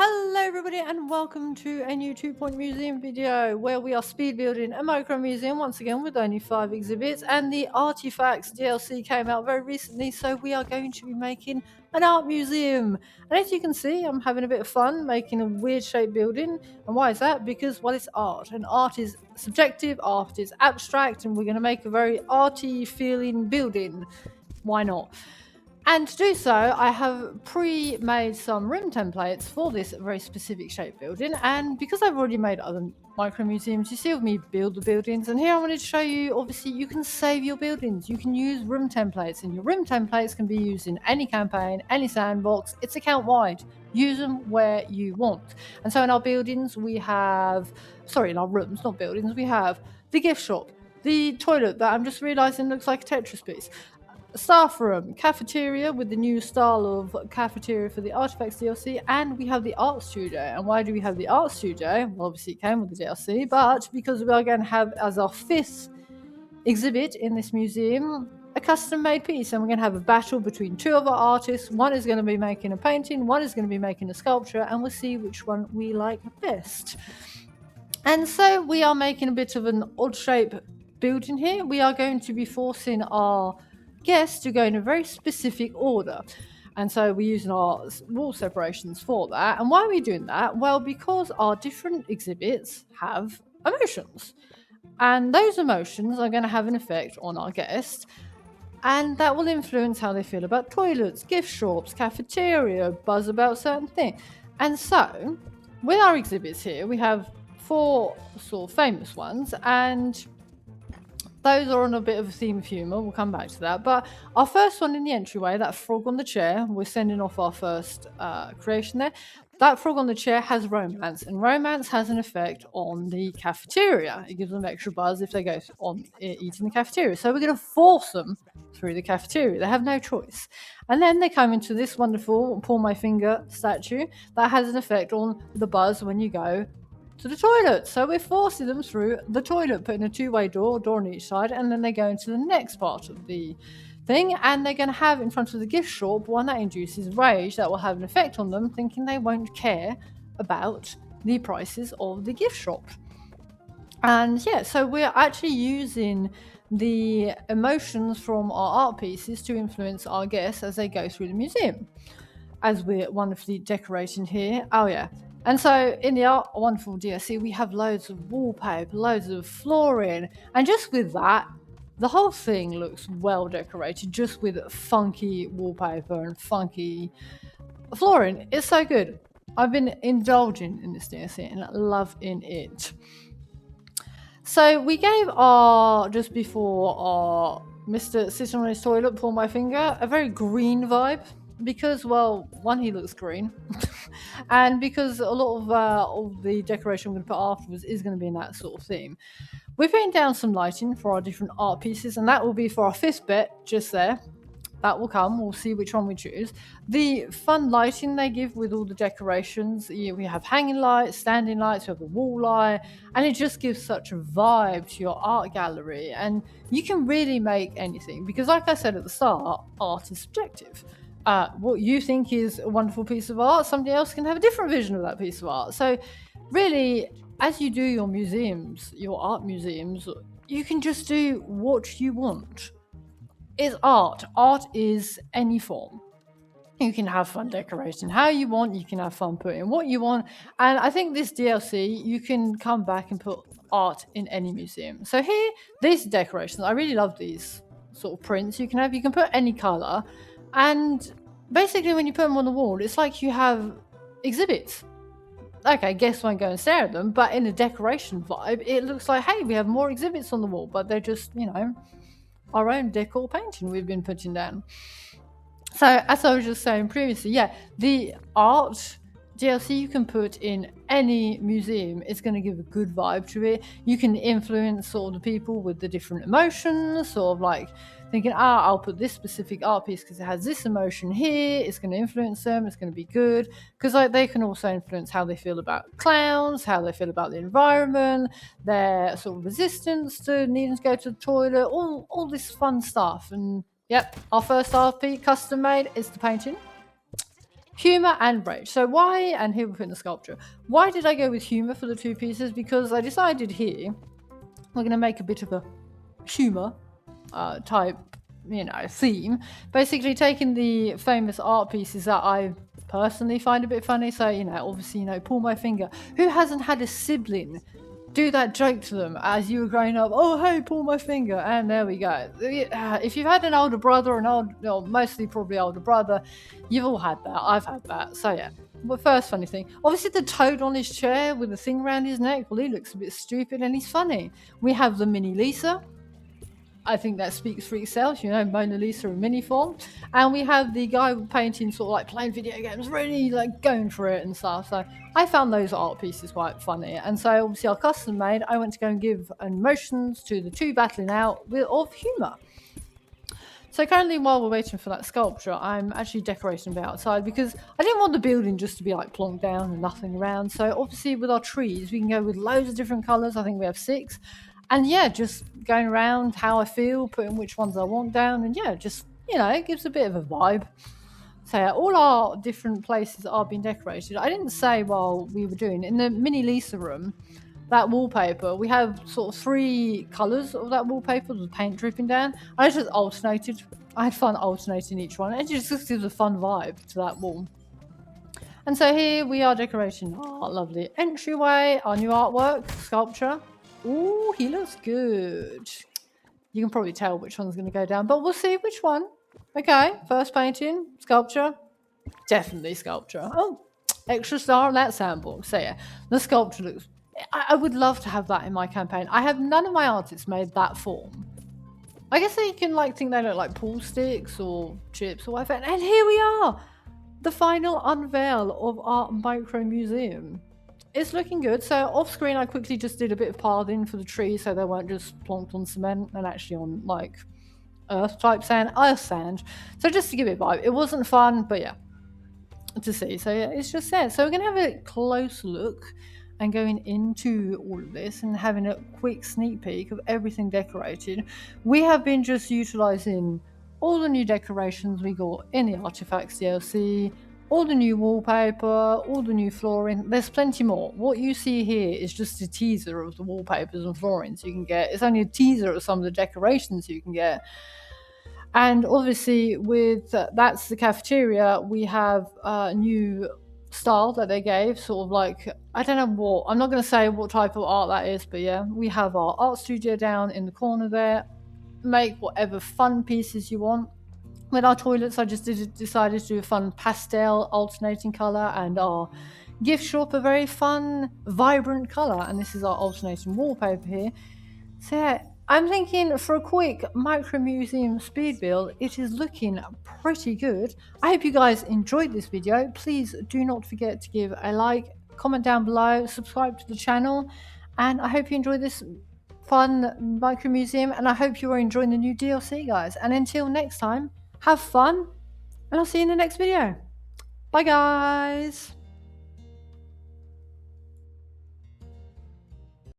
Hello everybody and welcome to a new 2-point museum video where we are speed building a micro museum once again with only 5 exhibits, and the Arty Facts DLC came out very recently, so we are going to be making an art museum. And as you can see, I'm having a bit of fun making a weird shaped building. And why is that? Because, well, it's art, and art is subjective, art is abstract, and we're going to make a very arty feeling building. Why not? And to do so, I have pre-made some room templates for this very specific shape building. And because I've already made other micro museums, you see of me build the buildings. And here I wanted to show you, obviously, you can save your buildings. You can use room templates, and your room templates can be used in any campaign, any sandbox. It's account-wide. Use them where you want. And so in our buildings, we have, in our rooms, not buildings, we have the gift shop, the toilet that I'm just realizing looks like a Tetris piece, staff room, cafeteria with the new style of cafeteria for the Arty Facts DLC, and we have the art studio. And why do we have the art studio? Well, obviously it came with the DLC, but because we are going to have as our 5th exhibit in this museum a custom made piece, and we're going to have a battle between 2 of our artists. One is going to be making a painting, one is going to be making a sculpture, and we'll see which one we like best. And so we are making a bit of an odd shape building here. We are going to be forcing our guests to go in a very specific order, and so we're using our wall separations for that. And why are we doing that? Well, because our different exhibits have emotions, and those emotions are going to have an effect on our guests, and that will influence how they feel about toilets, gift shops, cafeteria, buzz about certain things. And so with our exhibits here, we have 4 sort of famous ones, and those are on a bit of a theme of humour. We'll come back to that. But our first one in the entryway, that frog on the chair, we're sending off our first creation there. That frog on the chair has romance, and romance has an effect on the cafeteria. It gives them extra buzz if they go on eating the cafeteria. So we're going to force them through the cafeteria. They have no choice. And then they come into this wonderful Pull My Finger statue that has an effect on the buzz when you go to the toilet. So we're forcing them through the toilet, putting a 2-way door on each side, and then they go into the next part of the thing, and they're going to have in front of the gift shop one that induces rage that will have an effect on them, thinking they won't care about the prices of the gift shop. And yeah, so we're actually using the emotions from our art pieces to influence our guests as they go through the museum, as we're wonderfully decorating here. Oh yeah. And so in the Art Wonderful DLC, we have loads of wallpaper, loads of flooring, and just with that, the whole thing looks well decorated, just with funky wallpaper and funky flooring. It's so good. I've been indulging in this DLC and loving it. So we gave just before our Mr. sitting on his toilet, Pull My Finger, a very green vibe. Because, well, one, he looks green, and because a lot of the decoration we're going to put afterwards is going to be in that sort of theme. We're putting down some lighting for our different art pieces, and that will be for our 5th bit, just there. That will come. We'll see which one we choose. The fun lighting they give with all the decorations. We have hanging lights, standing lights, we have a wall light, and it just gives such a vibe to your art gallery. And you can really make anything, because like I said at the start, art is subjective. What you think is a wonderful piece of art, somebody else can have a different vision of that piece of art. So really, as you do your museums, your art museums, you can just do what you want. It's art. Art is any form. You can have fun decorating how you want, you can have fun putting what you want, and I think this DLC, you can come back and put art in any museum. So here, these decorations, I really love these sort of prints. You can put any colour, and basically when you put them on the wall, it's like you have exhibits. Okay, guests won't go and stare at them, but in a decoration vibe, it looks like, hey, we have more exhibits on the wall, but they're just, our own decor painting we've been putting down. So, as I was just saying previously, yeah, the art DLC you can put in any museum. It's going to give a good vibe to it. You can influence sort of the people with the different emotions, sort of like thinking, I'll put this specific art piece because it has this emotion here. It's going to influence them. It's going to be good, because they can also influence how they feel about clowns, how they feel about the environment, their sort of resistance to needing to go to the toilet, all this fun stuff. And yep, our first art piece, custom made, is the painting. Humour and rage. So why, and here we're putting the sculpture. Why did I go with humour for the 2 pieces? Because I decided here we're going to make a bit of a humour type, theme. Basically taking the famous art pieces that I personally find a bit funny. So, obviously, pull my finger. Who hasn't had a sibling do that joke to them as you were growing up? Oh, hey, pull my finger. And there we go. If you've had an older brother, mostly probably older brother, you've all had that. I've had that. So, yeah. But first funny thing, obviously the toad on his chair with the thing around his neck, well, he looks a bit stupid and he's funny. We have the mini Lisa. I think that speaks for itself, Mona Lisa in mini form. And we have the guy painting, sort of like playing video games, really like going for it and stuff. So I found those art pieces quite funny. And so obviously our custom made, I went to go and give emotions to the 2 battling out of humour. So currently, while we're waiting for that sculpture, I'm actually decorating a bit outside because I didn't want the building just to be like plonked down and nothing around. So obviously with our trees, we can go with loads of different colours. I think we have 6. And yeah, just going around how I feel, putting which ones I want down. And yeah, just, it gives a bit of a vibe. So yeah, all our different places are being decorated. I didn't say while we were doing in the mini Lisa room, that wallpaper, we have sort of 3 colours of that wallpaper with paint dripping down. I just alternated. I had fun alternating each one. It just gives a fun vibe to that wall. And so here we are decorating our lovely entryway, our new artwork, sculpture. Ooh, he looks good. You can probably tell which one's going to go down, but we'll see which one. Okay, first painting, sculpture. Definitely sculpture. Oh, extra star on that sandboard. So yeah, the sculpture looks... I would love to have that in my campaign. I have none of my artists made that form. I guess you can think they look like pool sticks or chips or whatever. And here we are. The final unveil of our Micro Museum. It's looking good. So off screen, I quickly just did a bit of pathing for the trees so they weren't just plonked on cement and actually on earth sand. So just to give it a vibe. It wasn't fun, but yeah, to see. So yeah, it's just there. So we're going to have a close look and going into all of this and having a quick sneak peek of everything decorated. We have been just utilising all the new decorations we got in the Arty Facts DLC, all the new wallpaper, all the new flooring. There's plenty more. What you see here is just a teaser of the wallpapers and floorings you can get. It's only a teaser of some of the decorations you can get. And obviously with that's the cafeteria, we have a new style that they gave, sort of I don't know what, I'm not going to say what type of art that is, but yeah, we have our art studio down in the corner there. Make whatever fun pieces you want. With our toilets, I just decided to do a fun pastel alternating colour, and our gift shop a very fun vibrant colour, and this is our alternating wallpaper here. So yeah, I'm thinking for a quick Micro Museum speed build, it is looking pretty good. I hope you guys enjoyed this video. Please do not forget to give a like, comment down below, subscribe to the channel, and I hope you enjoyed this fun Micro Museum, and I hope you are enjoying the new DLC, guys. And until next time, have fun, and I'll see you in the next video. Bye, guys.